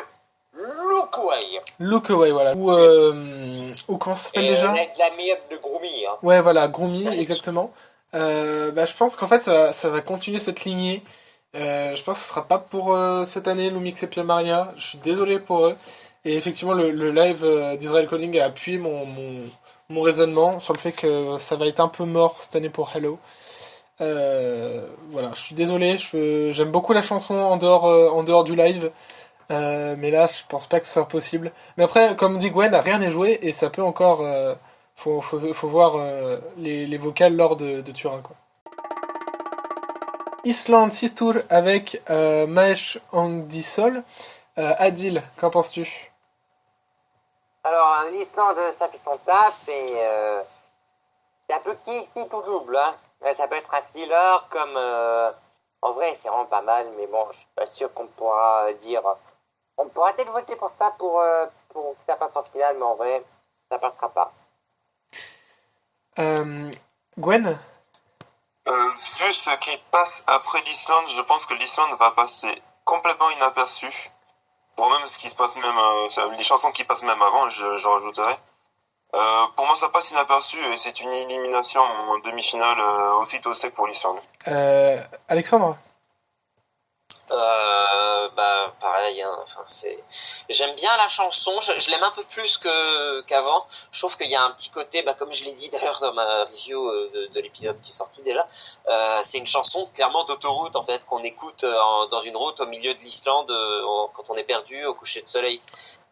Look Away. Look Away, voilà, ou comment ça s'appelle Et déjà? la miette de Groomy. Hein. Ouais, voilà, Groomy, exactement. Je pense qu'en fait, ça va continuer cette lignée. Je pense que ce sera pas pour cette année, Lumix et Pia Maria. Je suis désolé pour eux. Et effectivement, le live d'Israel Coding a appuyé mon raisonnement sur le fait que ça va être un peu mort cette année pour Hello. Voilà, je suis désolé. J'aime beaucoup la chanson en dehors du live. Mais là, je pense pas que ce soit possible. Mais après, comme dit Gwen, rien n'est joué et ça peut encore. Faut voir les vocales lors de Turin, quoi. Island Sistur avec Maesh Andisol. Adil, qu'en penses-tu? Alors, l'Islande, ça fait son taf et c'est un peu qui tout double. Hein. Ça peut être un filler comme... en vrai, c'est vraiment pas mal, mais bon, je suis pas sûr qu'on pourra dire... On pourra peut-être voter pour ça pour que ça passe en finale, mais en vrai, ça passera pas. Gwen? Vu ce qui passe après l'Islande, je pense que l'Islande va passer complètement inaperçue. Pour même ce qui se passe même, les chansons qui passent même avant, je rajouterai. Pour moi, ça passe inaperçu et c'est une élimination en demi-finale aussitôt sec pour l'Islande. Alexandre? Pareil, hein, enfin, j'aime bien la chanson, je l'aime un peu plus qu'avant. Je trouve qu'il y a un petit côté, comme je l'ai dit d'ailleurs dans ma review de l'épisode qui est sorti déjà, c'est une chanson clairement d'autoroute en fait, qu'on écoute dans une route au milieu de l'Islande quand on est perdu au coucher de soleil.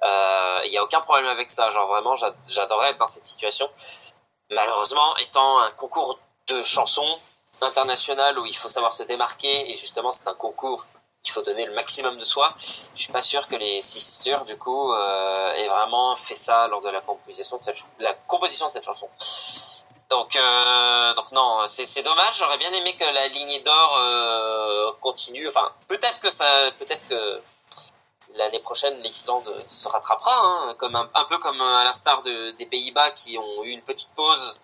Il y a aucun problème avec ça, genre vraiment j'adorais être dans cette situation. Malheureusement, étant un concours de chansons international où il faut savoir se démarquer et justement c'est un concours, il faut donner le maximum de soi. Je suis pas sûr que les Sisters du coup aient vraiment fait ça lors de la composition de cette chanson. Donc non, c'est dommage. J'aurais bien aimé que la lignée d'or continue. Enfin, peut-être que l'année prochaine, l'Islande se rattrapera, hein, comme un peu comme à l'instar des Pays-Bas qui ont eu une petite pause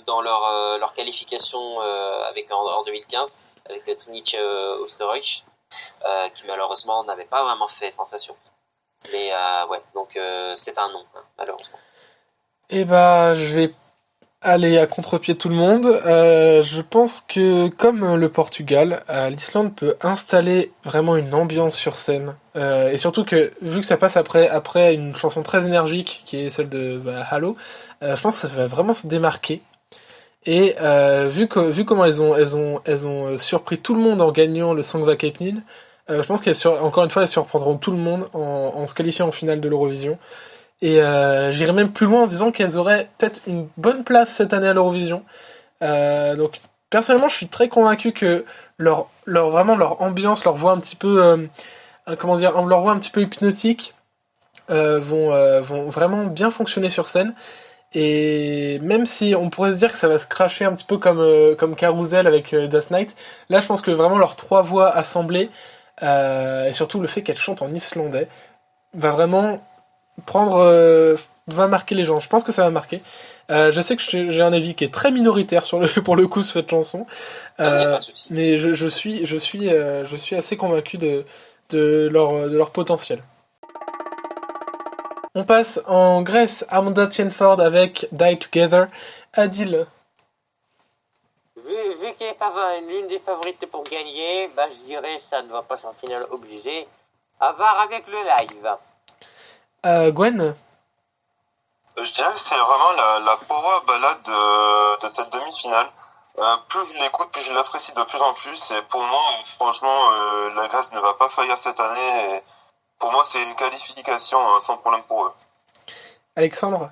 dans leur qualification en 2015 avec Trinity Oosterhuis, qui malheureusement n'avait pas vraiment fait sensation. Mais ouais, donc c'est un non, hein, malheureusement. Je vais aller à contre-pied de tout le monde. Je pense que, comme le Portugal, l'Islande peut installer vraiment une ambiance sur scène. Et surtout que, vu que ça passe après une chanson très énergique, qui est celle de Halo, je pense que ça va vraiment se démarquer. Et vu comment elles ont surpris tout le monde en gagnant le Song Vakepnin, je pense encore une fois, elles surprendront tout le monde en se qualifiant en finale de l'Eurovision. Et j'irais même plus loin en disant qu'elles auraient peut-être une bonne place cette année à l'Eurovision. Donc personnellement, je suis très convaincu que vraiment leur ambiance, leur voix un petit peu, leur voix un petit peu hypnotique vont vraiment bien fonctionner sur scène. Et même si on pourrait se dire que ça va se cracher un petit peu comme Carousel avec Just Night, là je pense que vraiment leurs trois voix assemblées, et surtout le fait qu'elles chantent en islandais, va vraiment va marquer les gens. Je pense que ça va marquer. Je sais que j'ai un avis qui est très minoritaire pour le coup sur cette chanson, Pas de souci. mais je suis assez convaincu de leur potentiel. On passe en Grèce, Amanda Tienford avec Die Together. Adil. Vu qu'elle est l'une des favorites pour gagner, je dirais ça ne va pas en finale obligé. À voir avec le live. Gwen. Je dirais que c'est vraiment la power ballade de cette demi-finale. Plus je l'écoute, plus je l'apprécie de plus en plus. Et pour moi, franchement, la Grèce ne va pas faillir cette année. Et pour moi, c'est une qualification sans problème pour eux. Alexandre.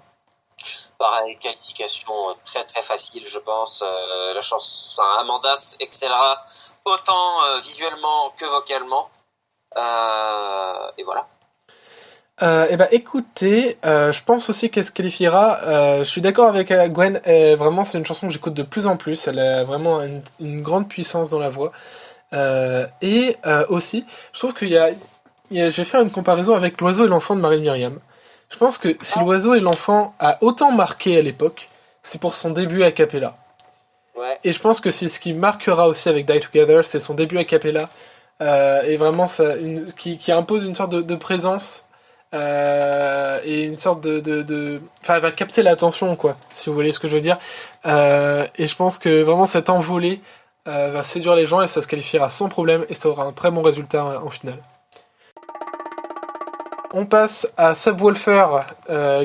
Pareil, qualification très très facile, je pense. La chance, Amanda excellera autant visuellement que vocalement. Et voilà. Eh ben, écoutez, je pense aussi qu'elle se qualifiera. Je suis d'accord avec Gwen. Vraiment, c'est une chanson que j'écoute de plus en plus. Elle a vraiment une grande puissance dans la voix. Aussi, je trouve je vais faire une comparaison avec L'Oiseau et l'Enfant de Marie Myriam. Je pense que si L'Oiseau et l'Enfant a autant marqué à l'époque, c'est pour son début a cappella. Ouais. Et je pense que c'est ce qui marquera aussi avec Die Together, c'est son début a cappella. Et vraiment, qui impose une sorte de présence. Et une sorte Enfin, elle va capter l'attention, quoi, si vous voyez ce que je veux dire. Et je pense que vraiment cette envolée va séduire les gens et ça se qualifiera sans problème et ça aura un très bon résultat en finale. On passe à Subwoofer,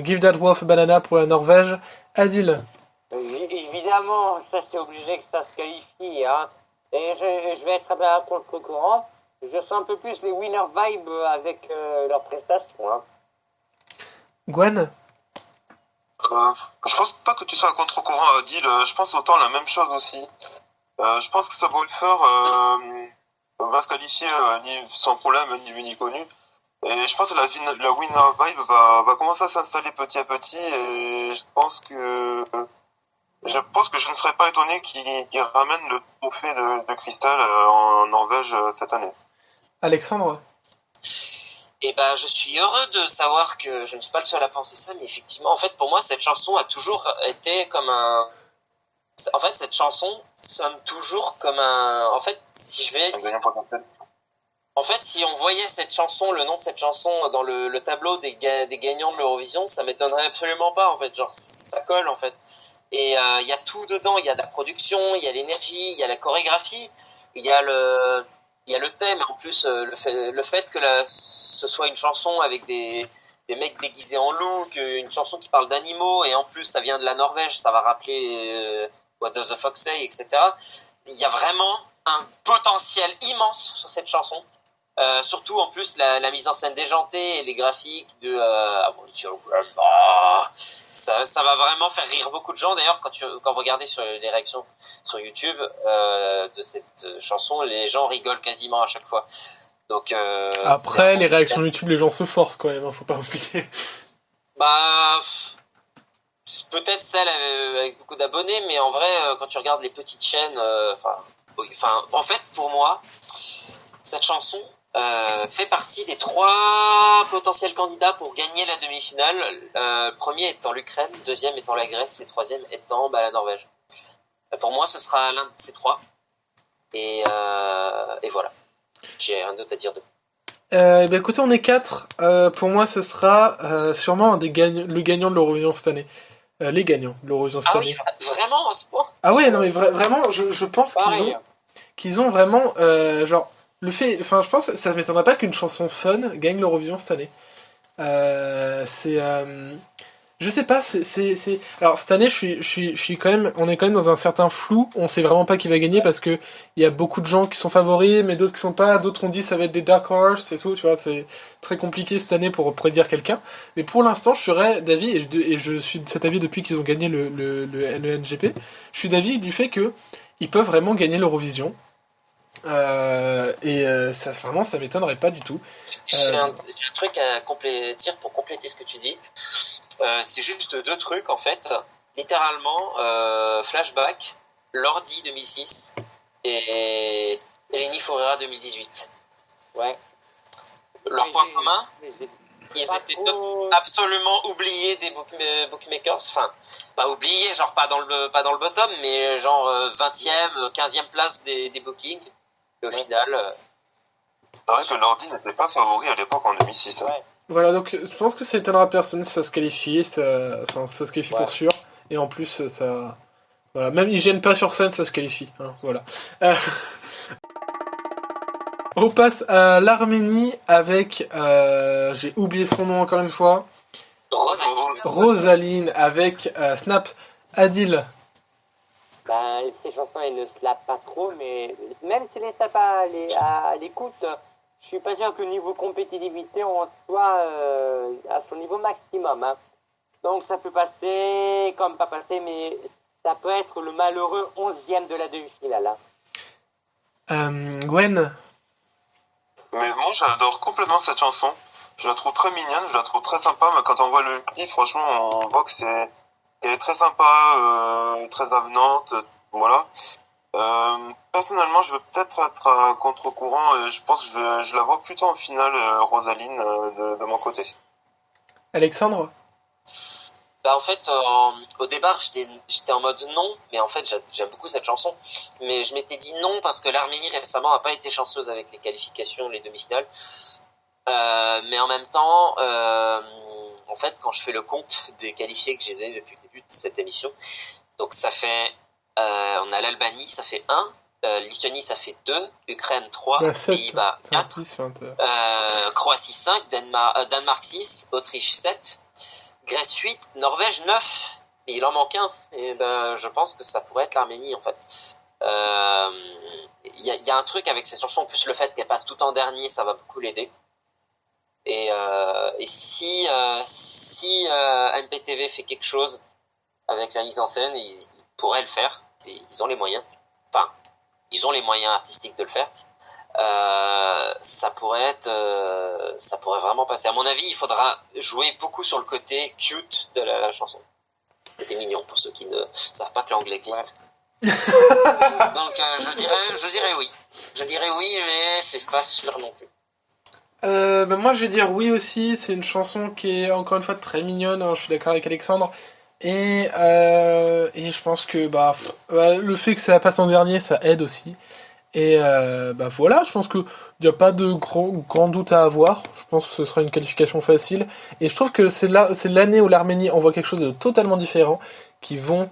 Give That Wolf a Banana pour la Norvège. Adil. Évidemment, ça c'est obligé que ça se qualifie. Hein. Et je vais être à contre-courant. Je sens un peu plus les winner vibes avec leurs prestations. Hein. Gwen. Je pense pas que tu sois à contre-courant, Adil. Je pense autant la même chose aussi. Je pense que Subwoofer va se qualifier sans problème, ni ni connu. Et je pense que la winner vibe va commencer à s'installer petit à petit. Et je pense que je ne serais pas étonné qu'il ramène le trophée de cristal en Norvège cette année. Alexandre. Et ben, je suis heureux de savoir que je ne suis pas le seul à penser ça, mais effectivement, en fait, pour moi, cette chanson a toujours été comme un. En fait, cette chanson sonne toujours comme un. En fait, En fait, si on voyait cette chanson, le nom de cette chanson dans le tableau des gagnants de l'Eurovision, ça m'étonnerait absolument pas, en fait. Genre, ça colle, en fait. Et il y a tout dedans. Il y a de la production, il y a l'énergie, il y a la chorégraphie, il y a le thème. En plus, le fait que ce soit une chanson avec des mecs déguisés en loup, une chanson qui parle d'animaux, et en plus, ça vient de la Norvège, ça va rappeler What Does the Fox Say, etc. Il y a vraiment un potentiel immense sur cette chanson. Surtout en plus la mise en scène déjantée et les graphiques de ça va vraiment faire rire beaucoup de gens. D'ailleurs, quand vous regardez sur les réactions sur YouTube de cette chanson, les gens rigolent quasiment à chaque fois. Donc Après, les réactions YouTube, les gens se forcent quand même, hein, faut pas oublier. Bah, peut-être celle avec beaucoup d'abonnés, mais en vrai, quand tu regardes les petites chaînes, en fait, pour moi, cette chanson fait partie des 3 potentiels candidats pour gagner la demi-finale. Premier étant l'Ukraine, deuxième étant la Grèce et troisième étant la Norvège. Pour moi, ce sera l'un de ces 3. Et voilà. J'ai rien d'autre à dire de. Écoutez, on est 4. Pour moi, ce sera sûrement le gagnant de l'Eurovision cette année. Les gagnants de l'Eurovision cette année. Ah oui, vraiment à ce point. Ah ouais, non mais vraiment, je pense qu'ils ont vraiment genre je pense que ça ne m'étonnerait pas qu'une chanson fun gagne l'Eurovision cette année. Je sais pas, alors cette année, je suis quand même, on est quand même dans un certain flou. On sait vraiment pas qui va gagner parce que il y a beaucoup de gens qui sont favoris, mais d'autres qui sont pas. D'autres ont dit ça va être des dark horse et tout. Tu vois, c'est très compliqué cette année pour prédire quelqu'un. Mais pour l'instant, je serais d'avis et je suis de cet avis depuis qu'ils ont gagné le NGP. Je suis d'avis du fait que ils peuvent vraiment gagner l'Eurovision. Ça vraiment ça m'étonnerait pas du tout. J'ai un truc à dire pour compléter ce que tu dis. C'est juste 2 trucs en fait. Littéralement, Flashback, Lordi 2006 et Eleni Foureira 2018. Ouais. Leur point commun, ils étaient absolument oubliés des bookmakers. Enfin, pas oubliés, genre pas dans le bottom, mais genre 20e, 15e place des bookings. Et au final. C'est vrai que Lordi n'était pas favori à l'époque en 2006. Hein. Ouais. Voilà, donc je pense que ça étonnera personne si ça se qualifie, ça se qualifie pour sûr. Et en plus, ça. Voilà, même ils gênent pas sur scène, ça se qualifie. Hein, voilà. On passe à l'Arménie avec. J'ai oublié son nom encore une fois. Rosaline avec Snap. Adil. Ces chansons, elles ne slapent pas trop, mais même si les tapent à l'écoute, je suis pas sûr que niveau compétitivité, on soit à son niveau maximum. Hein. Donc ça peut passer, comme pas passer, mais ça peut être le malheureux 11e de la demi-finale. Hein. Gwen. Mais moi, j'adore complètement cette chanson. Je la trouve très mignonne, je la trouve très sympa, mais quand on voit le clip, franchement, on voit que elle est très sympa, très avenante, voilà. Personnellement, je veux peut-être être à contre-courant et je pense que je la vois plutôt en finale, Rosaline, de mon côté. Alexandre? Bah en fait, au départ, j'étais en mode non, mais en fait, j'aime beaucoup cette chanson. Mais je m'étais dit non parce que l'Arménie récemment a pas été chanceuse avec les qualifications, les demi-finales. Mais en même temps, en fait, quand je fais le compte des qualifiés que j'ai donné depuis le début de cette émission, donc ça fait, on a l'Albanie, ça fait 1, Lituanie, ça fait 2, Ukraine 3, Bah, 7. Pays-Bas 4, 10, 20. Croatie 5, Danemark 6, Autriche 7, Grèce 8, Norvège 9. Mais il en manque un. Et ben, je pense que ça pourrait être l'Arménie, en fait. Y a un truc avec cette chanson, en plus le fait qu'elle passe tout en dernier, ça va beaucoup l'aider. Et si MPTV fait quelque chose avec la mise en scène, ils pourraient le faire. Ils ont les moyens. Enfin, ils ont les moyens artistiques de le faire. Ça pourrait vraiment passer. À mon avis, il faudra jouer beaucoup sur le côté cute de la chanson. C'était mignon pour ceux qui ne savent pas que l'anglais existe. Ouais. Donc je dirais oui. Je dirais oui, mais c'est pas sûr non plus. Bah moi je vais dire oui aussi, c'est une chanson qui est encore une fois très mignonne, hein, je suis d'accord avec Alexandre. Et je pense que le fait que ça passe en dernier, ça aide aussi. Et voilà, je pense que il n'y a pas de grand doute à avoir. Je pense que ce sera une qualification facile. Et je trouve que c'est l'année où l'Arménie envoie quelque chose de totalement différent, qui vont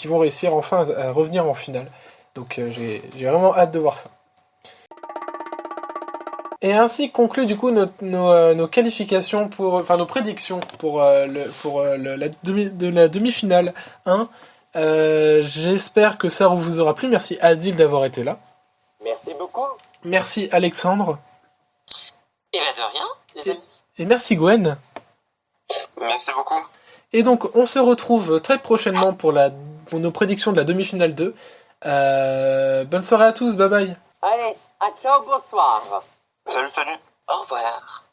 réussir enfin à revenir en finale. Donc j'ai vraiment hâte de voir ça. Et ainsi conclut du coup nos qualifications nos prédictions pour la demi-finale 1. J'espère que ça vous aura plu. Merci Adil d'avoir été là. Merci beaucoup. Merci Alexandre. Et bien de rien, les amis. Et merci Gwen. Merci beaucoup. Et donc on se retrouve très prochainement pour nos prédictions de la demi-finale 2. Bonne soirée à tous, bye bye. Allez, à ciao, bonsoir. Salut. Au revoir.